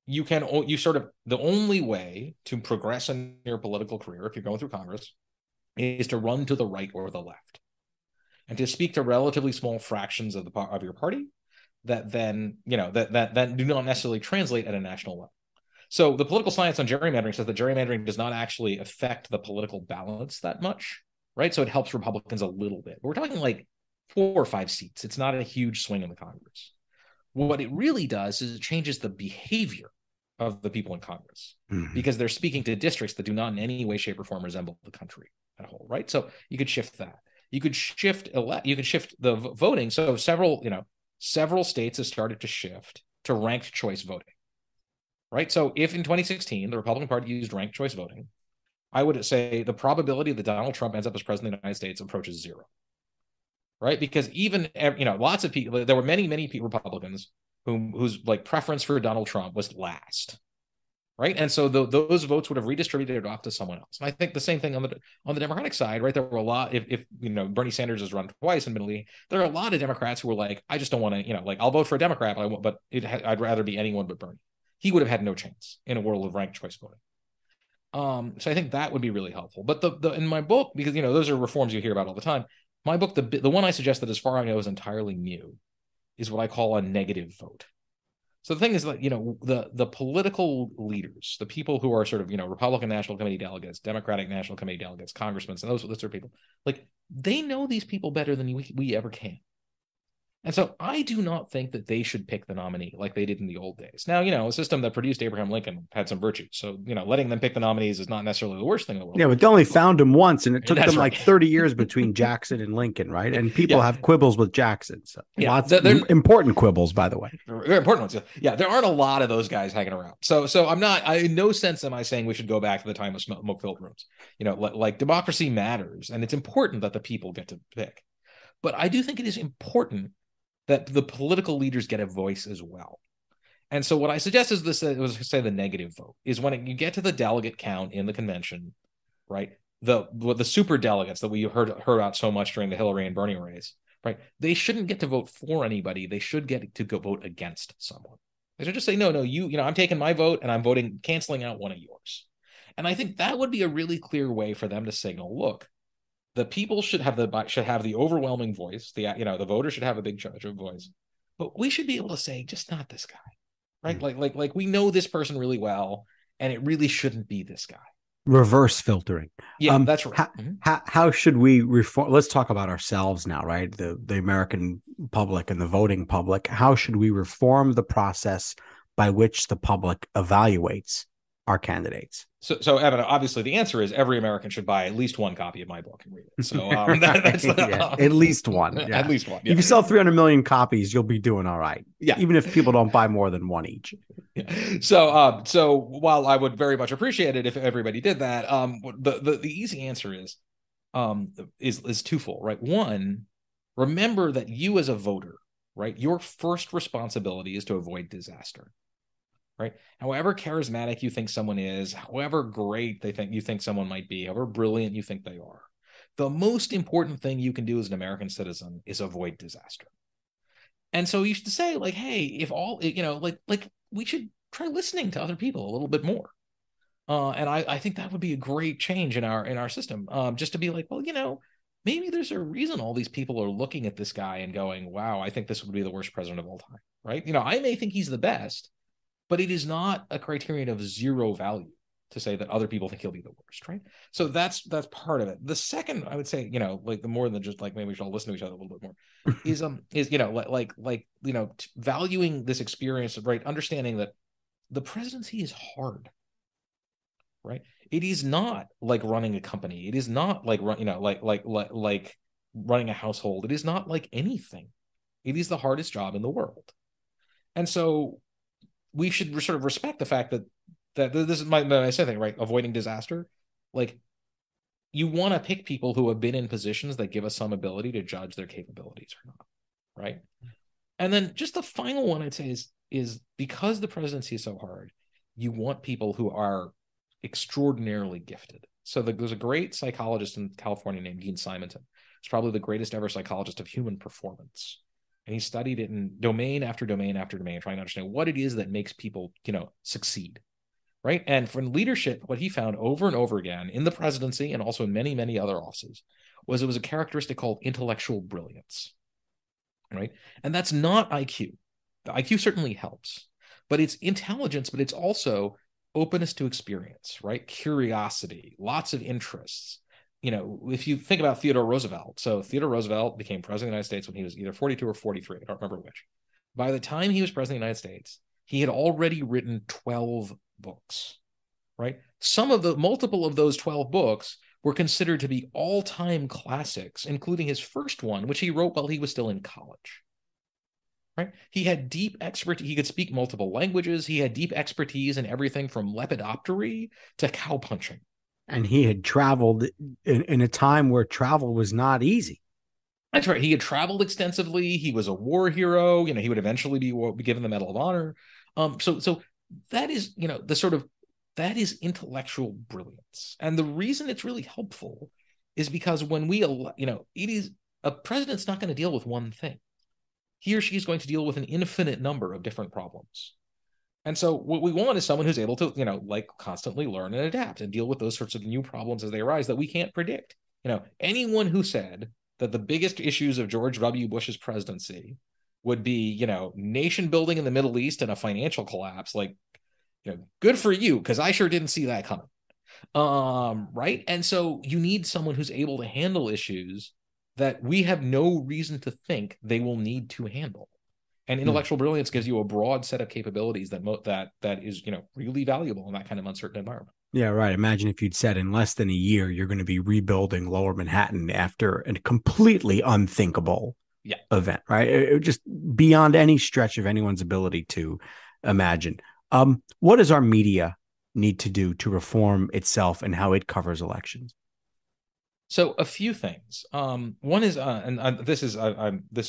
the only way to progress in your political career, if you're going through Congress, is to run to the right or the left, and to speak to relatively small fractions of your party that then that do not necessarily translate at a national level. So the political science on gerrymandering says that gerrymandering does not actually affect the political balance that much, right? So it helps Republicans a little bit. But we're talking like 4 or 5 seats. It's not a huge swing in the Congress. What it really does is it changes the behavior of the people in Congress, because they're speaking to districts that do not in any way, shape, or form resemble the country as a whole, right? So you could shift that. You could shift the voting. So several states have started to shift to ranked choice voting, right? So if in 2016 the Republican Party used ranked choice voting, I would say the probability that Donald Trump ends up as president of the United States approaches 0, right? Because even lots of people, there were many Republicans whose like preference for Donald Trump was last, right? And so those votes would have redistributed off to someone else. And I think the same thing on the Democratic side, right? There were a lot. If Bernie Sanders has run twice, admittedly, there are a lot of Democrats who were like, I just don't want to, I'll vote for a Democrat, but I'd rather be anyone but Bernie. He would have had no chance in a world of ranked choice voting. So I think that would be really helpful. But in my book, because those are reforms you hear about all the time, my book, the one I suggest that as far as I know is entirely new, is what I call a negative vote. So the thing is, like, the political leaders, the people who are sort of, Republican National Committee delegates, Democratic National Committee delegates, congressmen, and those sort of people, like, they know these people better than we ever can. And so I do not think that they should pick the nominee like they did in the old days. Now, a system that produced Abraham Lincoln had some virtues. So, letting them pick the nominees is not necessarily the worst thing in the world. Yeah, but they only found him once, and it took them right. like 30 years between Jackson and Lincoln, right? And people have quibbles with Jackson. So lots of important quibbles, by the way. Very important ones. Yeah, there aren't a lot of those guys hanging around. So in no sense am I saying we should go back to the time of smoke-filled rooms. Like democracy matters, and it's important that the people get to pick. But I do think it is important that the political leaders get a voice as well. And so what I suggest is the negative vote is when you get to the delegate count in the convention, right? The super delegates that we heard about so much during the Hillary and Bernie race, right? They shouldn't get to vote for anybody. They should get to go vote against someone. They should just say, no, I'm taking my vote and I'm canceling out one of yours. And I think that would be a really clear way for them to signal, look, the people should have the overwhelming voice. The voters should have a big charge of voice, but we should be able to say, just not this guy, right? Mm-hmm. Like we know this person really well, and it really shouldn't be this guy. Reverse filtering. Yeah, that's right. How should we reform? Let's talk about ourselves now, right? The American public and the voting public. How should we reform the process by which the public evaluates our candidates? So Evan, obviously the answer is every American should buy at least one copy of my book and read it. So that's at least one. Yeah. At least one. Yeah. If you sell 300 million copies, you'll be doing all right. Yeah. Even if people don't buy more than one each. Yeah. So while I would very much appreciate it if everybody did that, the easy answer is twofold, right? One, remember that you as a voter, right, your first responsibility is to avoid disaster. Right. However charismatic you think someone is, however great you think someone might be, however brilliant you think they are, the most important thing you can do as an American citizen is avoid disaster. And so you should say, like, hey, if all, like we should try listening to other people a little bit more. And I think that would be a great change in our system. Just to be like, well, maybe there's a reason all these people are looking at this guy and going, wow, I think this would be the worst president of all time. Right. I may think he's the best, but it is not a criterion of zero value to say that other people think he'll be the worst, right? So that's part of it. The second, I would say, like the more than just like maybe we should all listen to each other a little bit more, is valuing this experience, right? Understanding that the presidency is hard, right? It is not like running a company. It is not like like running a household. It is not like anything. It is the hardest job in the world. And so we should sort of respect the fact that this is my second thing, right? Avoiding disaster. Like, you want to pick people who have been in positions that give us some ability to judge their capabilities or not, right? And then just the final one I'd say is because the presidency is so hard, you want people who are extraordinarily gifted. So there's a great psychologist in California named Dean Simonton. He's probably the greatest ever psychologist of human performance. And he studied it in domain after domain after domain, trying to understand what it is that makes people, succeed, right? And from leadership, what he found over and over again in the presidency and also in many, many other offices was it was a characteristic called intellectual brilliance, right? And that's not IQ. The IQ certainly helps, but it's intelligence, but it's also openness to experience, right? Curiosity, lots of interests. If you think about Theodore Roosevelt, so Theodore Roosevelt became president of the United States when he was either 42 or 43. I don't remember which. By the time he was president of the United States, he had already written 12 books, right? Multiple of those 12 books were considered to be all-time classics, including his first one, which he wrote while he was still in college, right? He had deep expertise. He could speak multiple languages. He had deep expertise in everything from lepidoptery to cow punching. And he had traveled in a time where travel was not easy. That's right. He had traveled extensively. He was a war hero. He would eventually be given the Medal of Honor. So that is, that is intellectual brilliance. And the reason it's really helpful is because when a president's not going to deal with one thing. He or she is going to deal with an infinite number of different problems. And so what we want is someone who's able to, constantly learn and adapt and deal with those sorts of new problems as they arise that we can't predict. Anyone who said that the biggest issues of George W. Bush's presidency would be, nation building in the Middle East and a financial collapse, good for you, because I sure didn't see that coming. Right. And so you need someone who's able to handle issues that we have no reason to think they will need to handle. And intellectual brilliance gives you a broad set of capabilities that is, really valuable in that kind of uncertain environment. Yeah, right. Imagine if you'd said in less than a year, you're going to be rebuilding Lower Manhattan after a completely unthinkable event, right? It just beyond any stretch of anyone's ability to imagine. What does our media need to do to reform itself and how it covers elections? So a few things. One is, this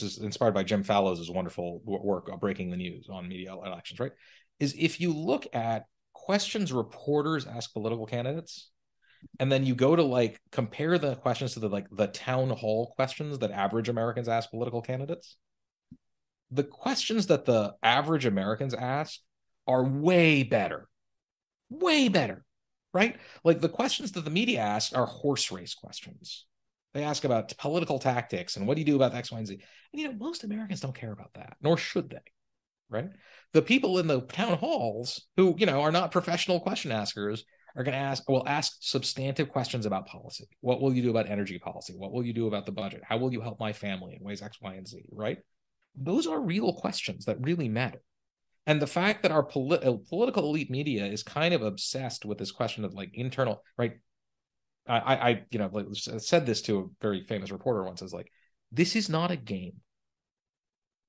is inspired by Jim Fallow's wonderful work Breaking the News on media elections, right? Is if you look at questions reporters ask political candidates, and then you go to compare the questions to the town hall questions that average Americans ask political candidates, the questions that the average Americans ask are way better. Right? The questions that the media ask are horse race questions. They ask about political tactics and what do you do about X, Y, and Z. And, most Americans don't care about that, nor should they, right? The people in the town halls who, are not professional question askers are going to ask substantive questions about policy. What will you do about energy policy? What will you do about the budget? How will you help my family in ways X, Y, and Z, right? Those are real questions that really matter. And the fact that our political elite media is kind of obsessed with this question of internal, right? I said this to a very famous reporter once, is this is not a game,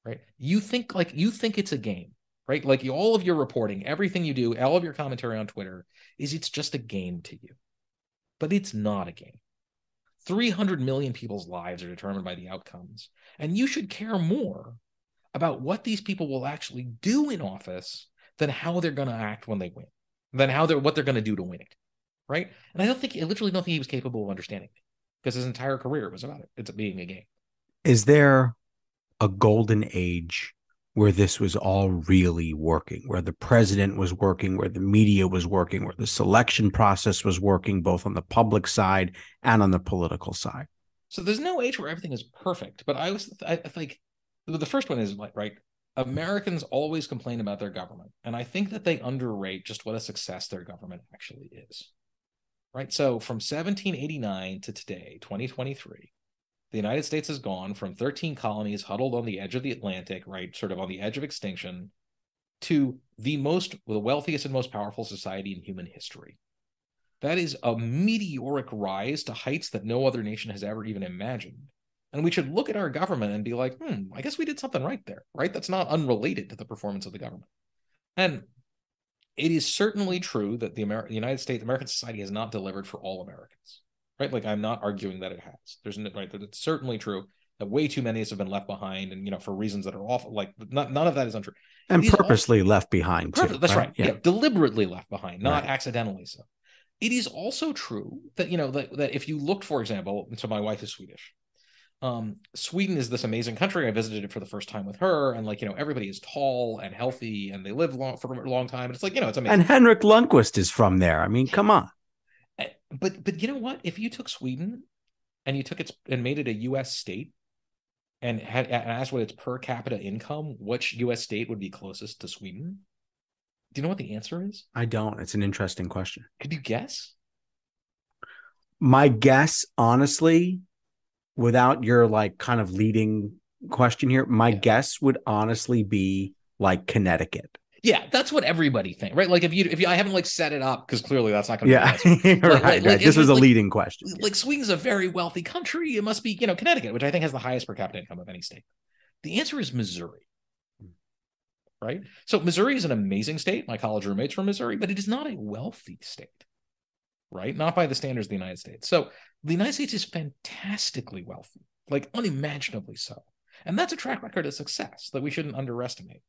right? You think it's a game, right? All of your reporting, everything you do, all of your commentary on Twitter it's just a game to you, but it's not a game. 300 million people's lives are determined by the outcomes, and you should care more about what these people will actually do in office than how they're going to act when they win, than what they're going to do to win it, right? And I literally don't think he was capable of understanding it, because his entire career was about it. It's being a game. Is there a golden age where this was all really working, where the president was working, where the media was working, where the selection process was working, both on the public side and on the political side? So there's no age where everything is perfect, but I think the first one is right. Americans always complain about their government, and I think that they underrate just what a success their government actually is. Right. So from 1789 to today, 2023, the United States has gone from 13 colonies huddled on the edge of the Atlantic, right, sort of on the edge of extinction, to the wealthiest and most powerful society in human history. That is a meteoric rise to heights that no other nation has ever even imagined. And we should look at our government and be like, I guess we did something right there, right? That's not unrelated to the performance of the government. And it is certainly true that the United States, American society has not delivered for all Americans, right? Like, I'm not arguing that it has. There's no, right, that it's certainly true that way too many have been left behind, and for reasons that are awful. Like, none of that is untrue. And purposely left behind too. That's right. Yeah. Deliberately left behind, not accidentally so. It is also true that that if you looked, for example, so my wife is Swedish. Sweden is this amazing country. I visited it for the first time with her, and everybody is tall and healthy, and they live for a long time. And it's it's amazing. And Henrik Lundqvist is from there. I mean, come on. But you know what? If you took Sweden and you took it and made it a U.S. state, and asked what its per capita income, which U.S. state would be closest to Sweden? Do you know what the answer is? I don't. It's an interesting question. Could you guess? My guess, honestly, without your kind of leading question here, my guess would honestly be Connecticut. Yeah, that's what everybody thinks, right? Like, if you I haven't set it up, because clearly that's not going to be the answer. Right. This was a leading question. Sweden's a very wealthy country. It must be, Connecticut, which I think has the highest per capita income of any state. The answer is Missouri. Right? So Missouri is an amazing state. My college roommates from Missouri, but it is not a wealthy state. Right? Not by the standards of the United States. So the United States is fantastically wealthy, unimaginably so. And that's a track record of success that we shouldn't underestimate.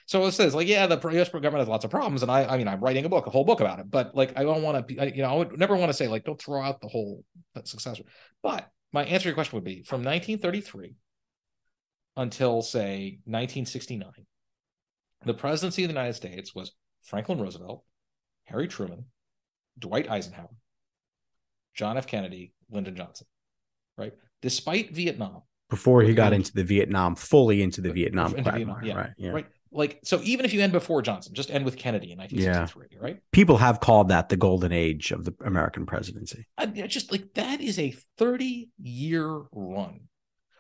So it says, the U.S. government has lots of problems, and I'm writing a whole book about it. But I don't want to, I would never want to say don't throw out the whole success. But my answer to your question would be from 1933 until say 1969, the presidency of the United States was Franklin Roosevelt, Harry Truman, Dwight Eisenhower, John F. Kennedy, Lyndon Johnson. Right, despite Vietnam. Before he got into the Vietnam, fully into the Vietnam. Right. So even if you end before Johnson, just end with Kennedy in 1963, right? People have called that the golden age of the American presidency. That is a 30-year run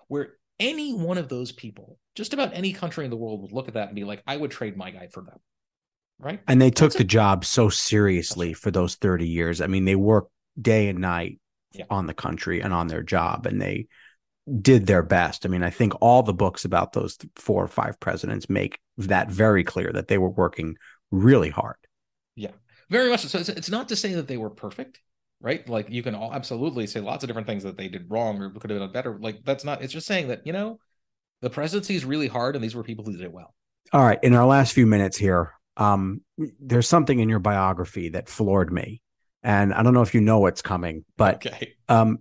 where any one of those people, just about any country in the world, would look at that and be like, I would trade my guy for them, right? And they took the job so seriously for those 30 years. I mean, they worked day and night on the country and on their job, and they did their best. I mean, I think all the books about those 4 or 5 presidents make that very clear, that they were working really hard. Yeah, very much. So it's not to say that they were perfect, right? You can all absolutely say lots of different things that they did wrong or could have done better. That's not, it's just saying that, the presidency is really hard, and these were people who did it well. All right. In our last few minutes here, there's something in your biography that floored me. And I don't know if you know what's coming, but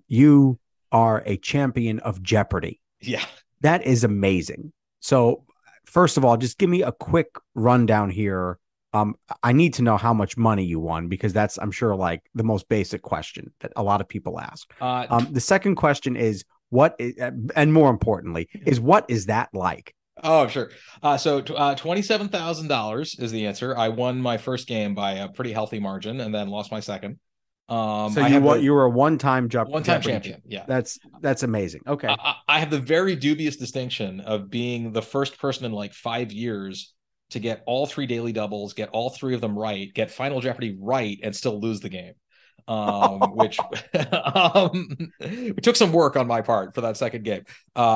you are a champion of Jeopardy. Yeah. That is amazing. So first of all, just give me a quick rundown here. I need to know how much money you won, because that's, I'm sure, the most basic question that a lot of people ask. The second question is, and more importantly, what is that like? Oh, sure. So $27,000 is the answer. I won my first game by a pretty healthy margin, and then lost my second. So you were a one-time champion. Yeah, that's amazing. Okay. I have the very dubious distinction of being the first person in 5 years to get all 3 daily doubles, get all 3 of them right, get Final Jeopardy right, and still lose the game. Which it took some work on my part for that second game.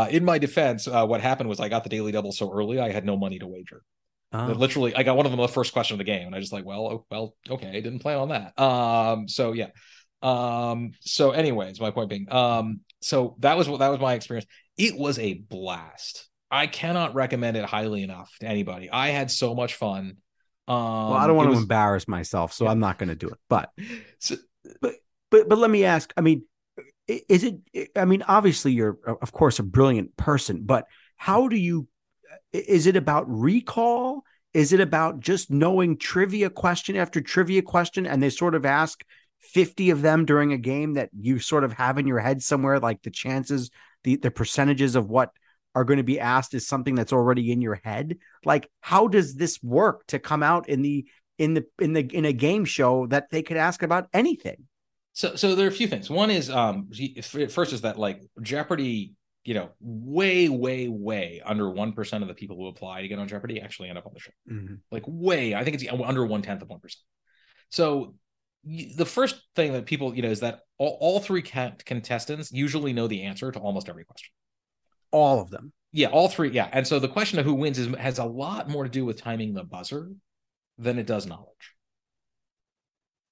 In my defense, what happened was I got the daily double so early I had no money to wager. Literally, I got one of them the first question of the game, and I just okay, I didn't plan on that. So anyways, my point being, so that was my experience. It was a blast. I cannot recommend it highly enough to anybody. I had so much fun. Well, I don't want to embarrass myself, so I'm not going to do it. But let me ask. I mean, is it? I mean, obviously, you're of course a brilliant person, but how do you? Is it about recall? Is it about just knowing trivia question after trivia question, and they sort of ask 50 of them during a game that you sort of have in your head somewhere, like the chances, the percentages of what are going to be asked is something that's already in your head? How does this work to come out in a game show that they could ask about anything? So there are a few things. One is first is that Jeopardy, way under 1% of the people who apply to get on Jeopardy actually end up on the show. Mm-hmm. I think it's under 1/10 of 1%. So the first thing that people, is that all three contestants usually know the answer to almost every question. All of them. Yeah, all three. Yeah. And so the question of who wins has a lot more to do with timing the buzzer than it does knowledge.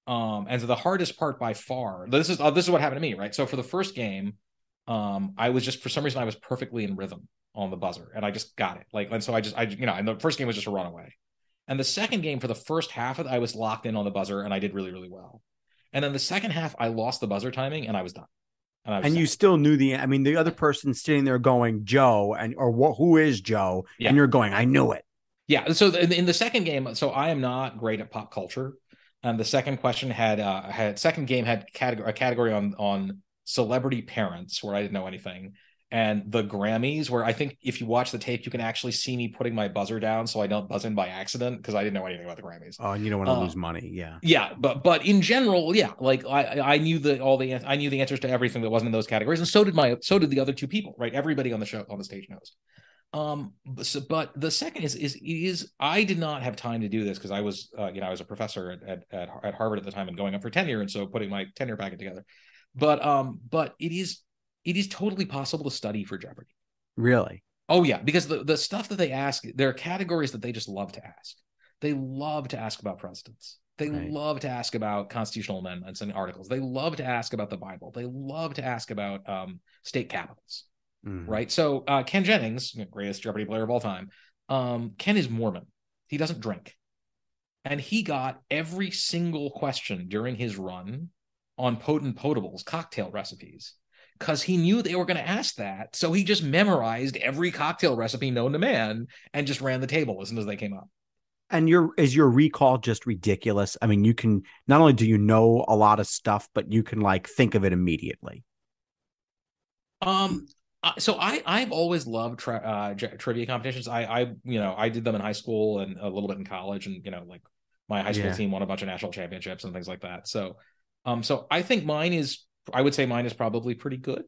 And so the hardest part by far, this is what happened to me, right? So for the first game, I was just, for some reason, I was perfectly in rhythm on the buzzer, and I just got it. And so and the first game was just a runaway. And the second game, for the first half of it, I was locked in on the buzzer, and I did really, really well. And then the second half, I lost the buzzer timing, and I was done. And you still knew the other person sitting there going, Joe, who is Joe? Yeah. And you're going, I knew it. Yeah. So in the second game, so I am not great at pop culture. And the second question had a category on celebrity parents, where I didn't know anything. And the Grammys, where I think if you watch the tape, you can actually see me putting my buzzer down so I don't buzz in by accident, because I didn't know anything about the Grammys. Oh, and you don't want to lose money. Yeah. Yeah. But in general, yeah, like I knew I knew the answers to everything that wasn't in those categories. And so did the other two people, right? Everybody on the stage knows. But the second is I did not have time to do this, because I was I was a professor at Harvard at the time and going up for tenure, and so putting my tenure packet together. But it is totally possible to study for Jeopardy. Really? Oh yeah, because the stuff that they ask, there are categories that they just love to ask. They love to ask about presidents. They love to ask about constitutional amendments and articles. They love to ask about the Bible. They love to ask about state capitals. Mm-hmm. Right. So Ken Jennings, greatest Jeopardy player of all time. Ken is Mormon. He doesn't drink. And he got every single question during his run on potent potables, cocktail recipes, because he knew they were going to ask that. So he just memorized every cocktail recipe known to man and just ran the table as soon as they came up. And is your recall just ridiculous? I mean, you can, not only do you know a lot of stuff, but you can think of it immediately. So I've always loved trivia competitions. I did them in high school and a little bit in college, and my high school team won a bunch of national championships and things like that. So I think I would say mine is probably pretty good.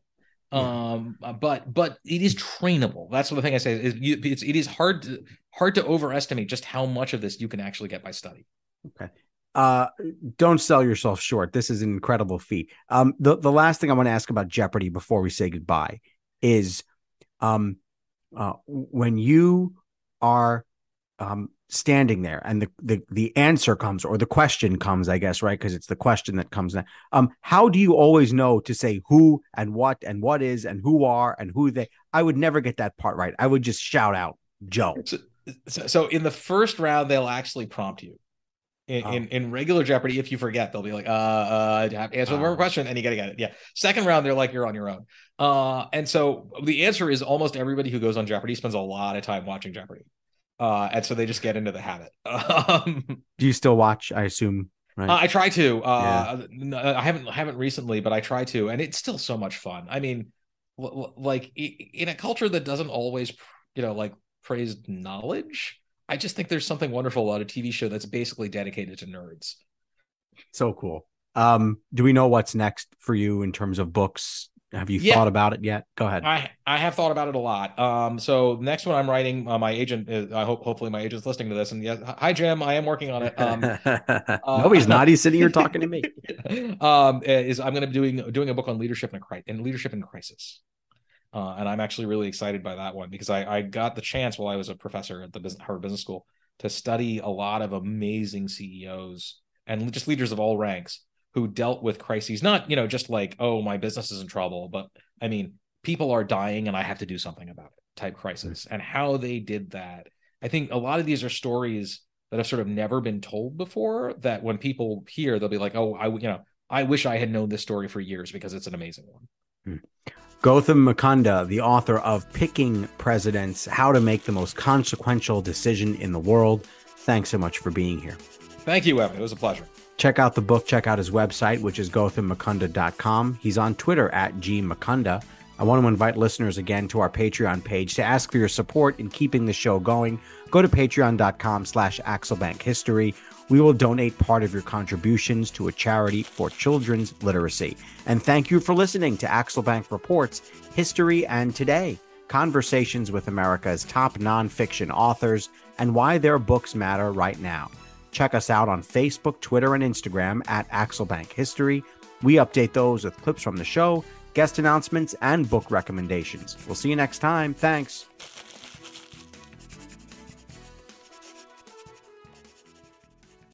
But it is trainable. That's the thing I say is it is hard to overestimate just how much of this you can actually get by study. Okay. Don't sell yourself short. This is an incredible feat. The last thing I want to ask about Jeopardy before we say goodbye is when you are standing there and the answer comes, or the question comes, I guess, right? Because it's the question that comes now. How do you always know to say who and what is and who are and who they? I would never get that part right. I would just shout out Joe. So in the first round, they'll actually prompt you. In regular Jeopardy, if you forget, they'll be like, answer the question, and you gotta get it. Yeah. Second round, they're like, you're on your own. And so the answer is almost everybody who goes on Jeopardy spends a lot of time watching Jeopardy. And so they just get into the habit. Do you still watch, I assume? Right? I try to. I haven't recently, but I try to, and it's still so much fun. I mean, in a culture that doesn't always, praise knowledge, I just think there's something wonderful about a TV show that's basically dedicated to nerds. So cool. Do we know what's next for you in terms of books? Have you thought about it yet? Go ahead. I have thought about it a lot. So next one I'm writing, my agent is, hopefully my agent's listening to this, and yes, hi Jim, I am working on it. No, he's not. He's sitting here talking to me. Is I'm going to be doing a book on leadership in crisis. And I'm actually really excited by that one, because I got the chance while I was a professor at the Harvard Business School to study a lot of amazing CEOs and just leaders of all ranks who dealt with crises, not, just like, oh, my business is in trouble, but I mean, people are dying and I have to do something about it type crisis, and how they did that. I think a lot of these are stories that have sort of never been told before, that when people hear, they'll be like, oh, I wish I had known this story for years, because it's an amazing one. Gautam Mukunda, the author of Picking Presidents, How to Make the Most Consequential Decision in the World. Thanks so much for being here. Thank you, Evan. It was a pleasure. Check out the book. Check out his website, which is GautamMukunda.com. He's on Twitter @GMukunda. I want to invite listeners again to our Patreon page to ask for your support in keeping the show going. Go to patreon.com/AxelBankHistory. We will donate part of your contributions to a charity for children's literacy. And thank you for listening to Axel Bank Reports, History and Today, conversations with America's top nonfiction authors and why their books matter right now. Check us out on Facebook, Twitter, and Instagram at Axelbank History. We update those with clips from the show, guest announcements, and book recommendations. We'll see you next time. Thanks.